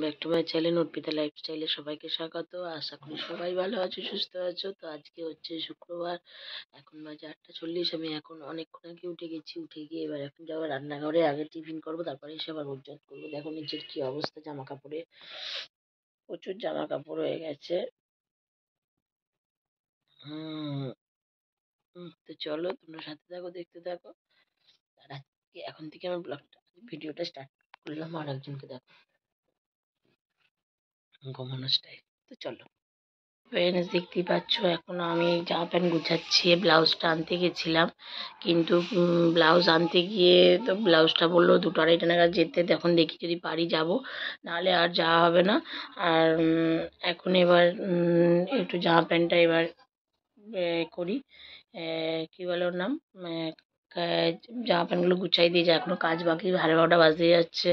Back to my channel Arpita লাইফস্টাইলে সবাইকে স্বাগত। আশা করি সবাই ভালো আছো, সুস্থ আছো। তো আজকে হচ্ছে শুক্রবার, এখন বাজে 8:40। আমি এখন অনেকক্ষণ আগে উঠে গেছি। উঠে গিয়ে এবার এখন যাবো রান্নাঘরে, আগে টিফিন করবো, তারপরে এসে আবার উজ্জাত করবো। দেখো নিচের কি অবস্থা, জামা কাপড়ে প্রচুর জামা কাপড় হয়ে গেছে। তো চলো তোমরা সাথে থাকো, দেখতে থাকো। আর আজকে এখন থেকে আমার ভিডিওটা স্টার্ট করলাম। আর একজনকে দেখো ঘুমানো স্টাইল। তো চলো ফ্রেন্ডস, দেখতেই পাচ্ছ এখন আমি জামা প্যান্ট গুছাচ্ছি। ব্লাউজটা আনতে গেছিলাম, কিন্তু ব্লাউজ আনতে গিয়ে তো ব্লাউজটা বললো 2-2:30 নাগাদ যেতে। এখন দেখি যদি পারি যাব, নাহলে আর যাওয়া হবে না। আর এখন এবার একটু জামা প্যান্টটা এবার করি, কী বলে ওর নাম, জামা প্যান্টগুলো গুছাই দিয়ে যায়। এখনও কাজ বাকি, 12:30 বাজতে যাচ্ছে।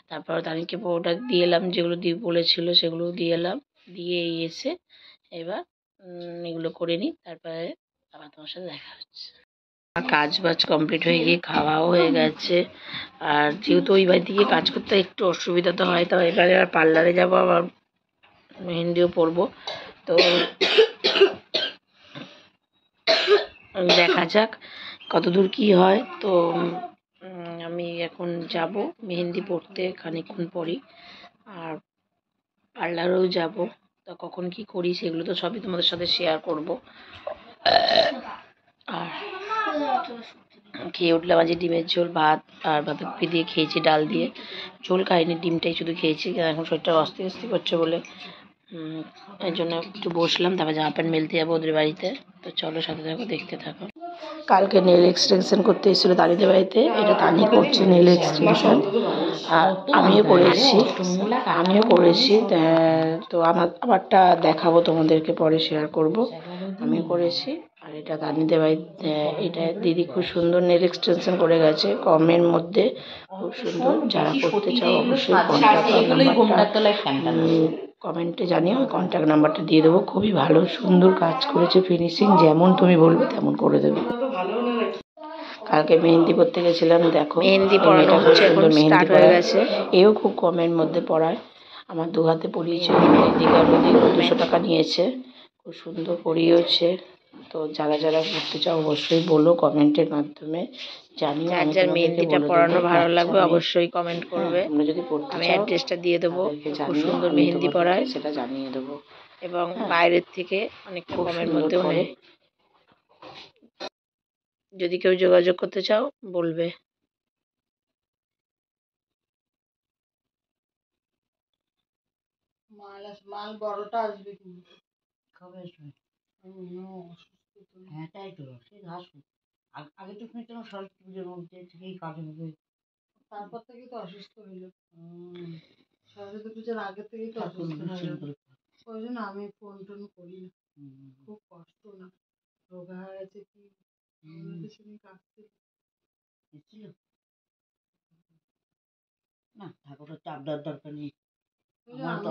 তারপর তাদেরকে পুরোটা দিয়ে এলাম, যেগুলো দিয়ে বলেছিল সেগুলো দিয়ে এলাম। দিয়ে এসে এবার এগুলো করে নিই, তারপরে আবার তোমার সাথে দেখা হচ্ছে। কাজ বাজ কমপ্লিট হয়ে গিয়ে খাওয়াও হয়ে গেছে। আর যেহেতু ওই বাড়ি থেকে কাজ করতে একটু অসুবিধা তো হয়, তো এবারে আর পার্লারে যাবো, আবার মেহেন্দিও পরবো। তো দেখা যাক কতদূর কি হয়। তো আমি এখন যাব মেহেন্দি পরতে খানিকক্ষণ পরই, আর পার্লারেও যাব। তা কখন কি করি সেগুলো তো সবই তোমাদের সাথে শেয়ার করব। আর খেয়ে উঠলাম আজকে ডিমের ঝোল, ভাত আর বাঁধাকপি দিয়ে খেয়েছি, ডাল দিয়ে। ঝোল খাইনি, ডিমটাই শুধু খেয়েছি। এখন শরীরটা অস্থির অস্থির করছে বলে এই জন্য একটু বসলাম। তারপর জামা প্যান্ট মেলতে যাবো ওদের বাড়িতে। তো চলো সাথে থাকো, দেখতে থাকো। কালকে নেল এক্সটেনশন করতে এসেছিলো তানিদের বাড়িতে। এটা তানি করছে নেল এক্সটেনশন, আর আমিও করেছি। তো আমারটা দেখাবো তোমাদেরকে, পরে শেয়ার করব। আমিও করেছি। আর এটা তানিদের বাড়িতে, এটা দিদি খুব সুন্দর নেল এক্সটেনশন করে গেছে, কমের মধ্যে, খুব সুন্দর। যারা করতে চাও অবশ্যই কমেন্টে জানিও, কন্ট্যাক্ট নাম্বারটা দিয়ে দেবো। খুবই ভালো সুন্দর কাজ করেছে, ফিনিশিং যেমন তুমি বলবে তেমন করে দেবে। কালকে মেহেন্দি পড়তে গেছিলাম, দেখো মেহেন্দি পড়ানো হচ্ছে, এখন স্টার্ট হয়ে গেছে। এও খুব কমের মধ্যে পড়ায়। আমার 2 হাতে পরিয়েছে, এদিক আর ওদিক 200 টাকা নিয়েছে। খুব সুন্দর পরিয়েছে। তো যারা যারা করতে চাও অবশ্যই বলো, কমেন্টের মাধ্যমে জানিও। যার মেহেন্দিটা পড়ানো ভালো লাগবে অবশ্যই কমেন্ট করবে। তোমরা যদি পড়তে চাও আমি অ্যাড্রেসটা দিয়ে দেবো। খুব সুন্দর মেহেন্দি পড়ায়, সেটা জানিয়ে দেবো। এবং বাইরের থেকে অনেকটা কমের মধ্যেও নেয়। যদি কেউ যোগাযোগ করতে চাও বলবে। মাল বড়টা আসবে কিন্তু কবে আসবে? হ্যাঁ তাই তো, সে আসুক। আগে তো শুনেছিলাম সরস্বতী পুজোর মধ্যে থেকেই কাজ হবে, তারপর থেকেই তো অসুস্থ হইল। সরস্বতী পুজোর আগে থেকেই তো অসুস্থ হইল, ওই জন্য আমি ফোন টোন করি না। খুব কষ্ট না, রোগা হয়ে গেছে কি কাঁদছিল না। ঠাকুরের চাপ দেওয়ার দরকার নেই,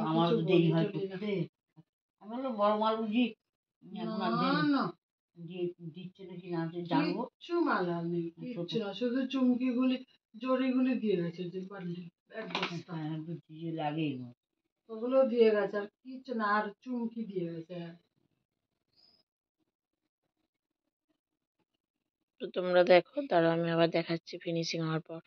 আমার তো দেরি হয় করতে। আমি হলো বড় মাল বুঝি দিচ্ছে নাকি না জানবো। কিচ্ছু মালা নেই, কিচ্ছু না, শুধু চুমকিগুলি জড়িগুলি দিয়ে গেছে, যে পারলি লাগেই ওগুলো দিয়ে গেছে, আর কিচ্ছু না, আর চুমকি দিয়ে গেছে। তো তোমরা দেখো, তারা আমি আবার দেখাচ্ছি ফিনিশিং হওয়ার পর।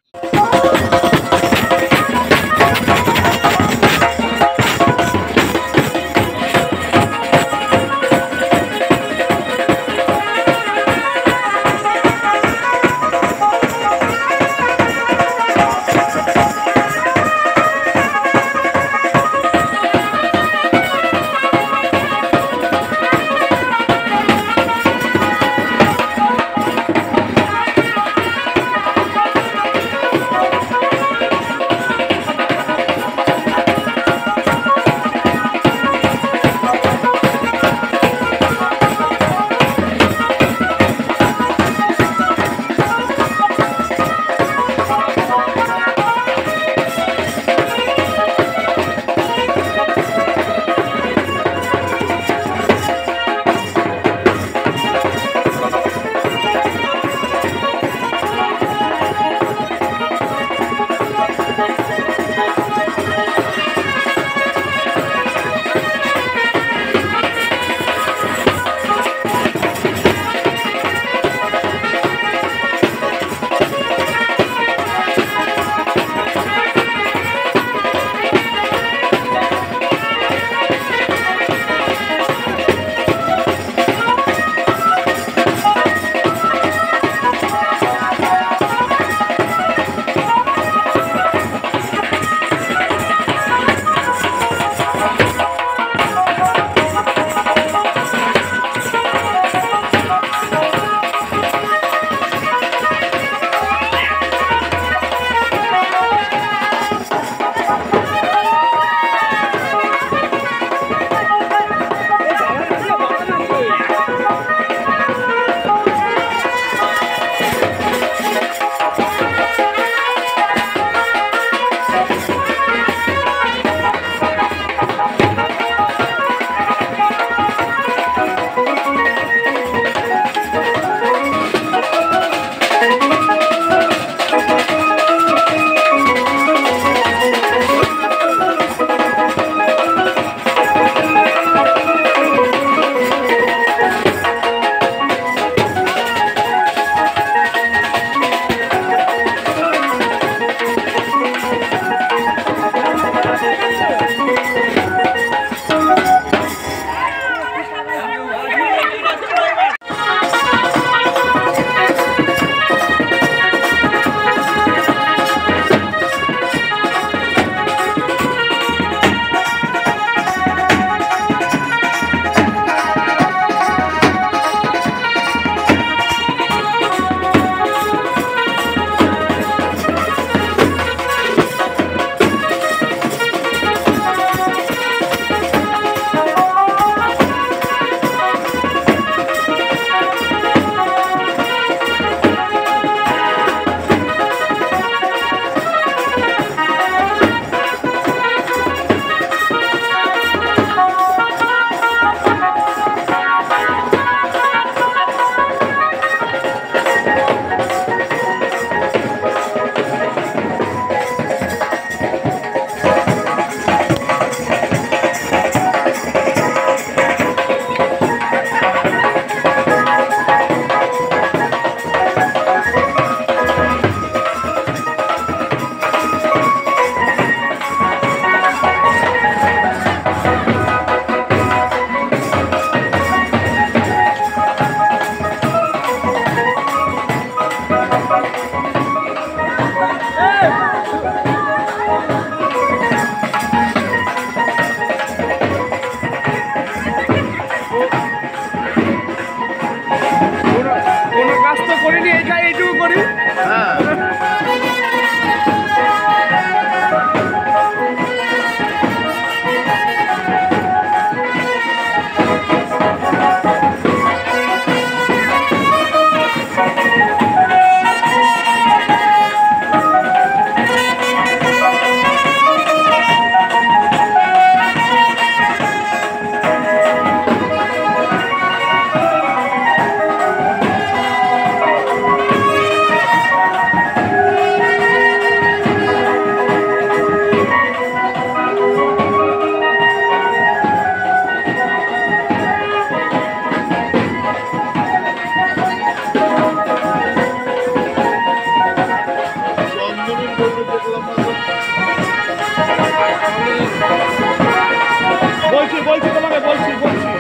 বলছি বলছি তোমাকে বলছি বলছি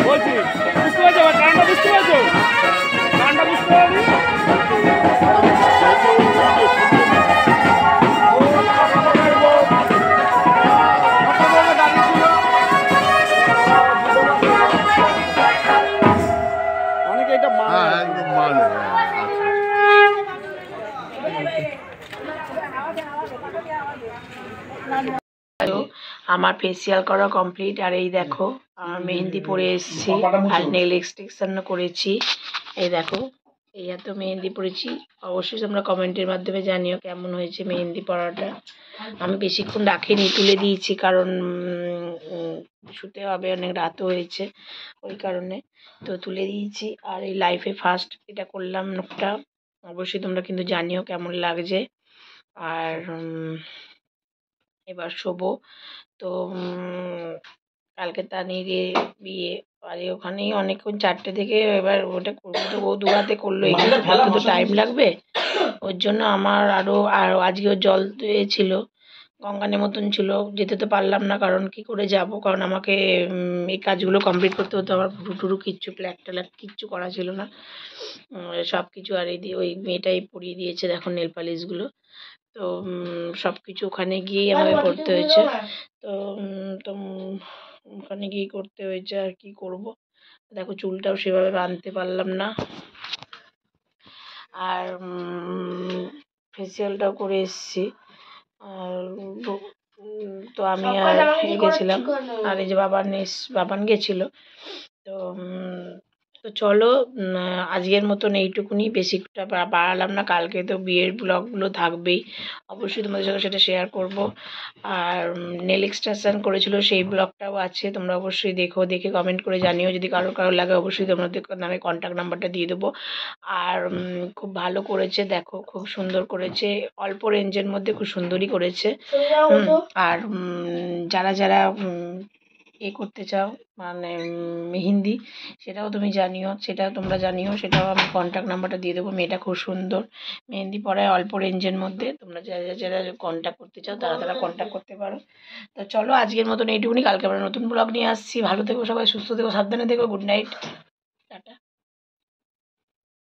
বলছি বুঝতে পারছো কারণটা বুঝতে পারছো কারণটা বুঝতে পারি অনেকে এটা একদম মানে তো আমার ফেসিয়াল করা কমপ্লিট, আর এই দেখো আমার মেহেন্দি পরে এসেছি আর নেল এক্সটেনশনও করেছি। এই দেখো এই এত মেহেন্দি পরেছি। অবশ্যই তোমরা কমেন্টের মাধ্যমে জানিও কেমন হয়েছে মেহেন্দি পরাটা। আমি বেশিক্ষণ রাখিনি, তুলে দিয়েছি কারণ শুতে হবে, অনেক রাতও হয়েছে ওই কারণে, তো তুলে দিয়েছি। আর এই লাইফে ফার্স্ট এটা করলাম নোকটা। অবশ্যই তোমরা কিন্তু জানিও কেমন লাগছে। আর এবার শোবো। তো কালকে তানির বিয়ে, আর ওখানেই অনেকক্ষণ 4টে থেকে এবার ওটা করবো, তো ও দুয়াতে করলো, এখানে করতে তো টাইম লাগবে। ওর জন্য আমার আর আজকে ওর জল ছিল, গঙ্গা নেমন্তন ছিল, যেতে তো পারলাম না কারণ কি করে যাব, কারণ আমাকে এই কাজগুলো কমপ্লিট করতে হতো। আমার ভুরু টুরু কিচ্ছু প্ল্যাক ট্যালাক কিচ্ছু করা ছিল না, সব কিছু। আর এই দিয়ে ওই মেয়েটাই পরিয়ে দিয়েছে দেখো নেল পালিশগুলো। তো সব কিছু ওখানে গিয়েই আমাকে করতে হয়েছে। তো তো ওখানে গিয়ে করতে হয়েছে, আর কি করব। দেখো চুলটাও সেভাবে বাঁধতে পারলাম না। আর ফেসিয়ালটাও করে এসেছি। আর তো আমি আর গেছিলাম, আর এই যে বাবান গেছিল। তো তো চলো আজকের মতন এইটুকুনি, বেশিটা বাড়ালাম না। কালকে তো বিয়ের ব্লগগুলো থাকবেই, অবশ্যই তোমাদের সঙ্গে সেটা শেয়ার করব। আর নেল এক্সটেনশন করেছিল সেই ব্লগটাও আছে, তোমরা অবশ্যই দেখো, দেখে কমেন্ট করে জানিও। যদি কারো লাগে অবশ্যই তোমাদের নামে কন্ট্যাক্ট নাম্বারটা দিয়ে দেবো। আর খুব ভালো করেছে, দেখো খুব সুন্দর করেছে, অল্প রেঞ্জের মধ্যে খুব সুন্দরই করেছে। আর যারা যারা করতে চাও মানে মেহেন্দি, সেটাও তুমি জানিও, সেটাও তোমরা জানিও, সেটাও আমি কন্ট্যাক্ট নাম্বারটা দিয়ে দেবো। মেয়েটা খুব সুন্দর মেহেন্দি পড়ায়, অল্প রেঞ্জের মধ্যে। তোমরা যারা যারা কন্ট্যাক্ট করতে চাও তারা কন্ট্যাক্ট করতে পারো। তো চলো আজকের মতন এইটুকুনি, কালকে আমরা নতুন ব্লগ নিয়ে আসছি। ভালো থেকো সবাই, সুস্থ থেকো, সাবধানে থেকো, গুড নাইট, টাটা।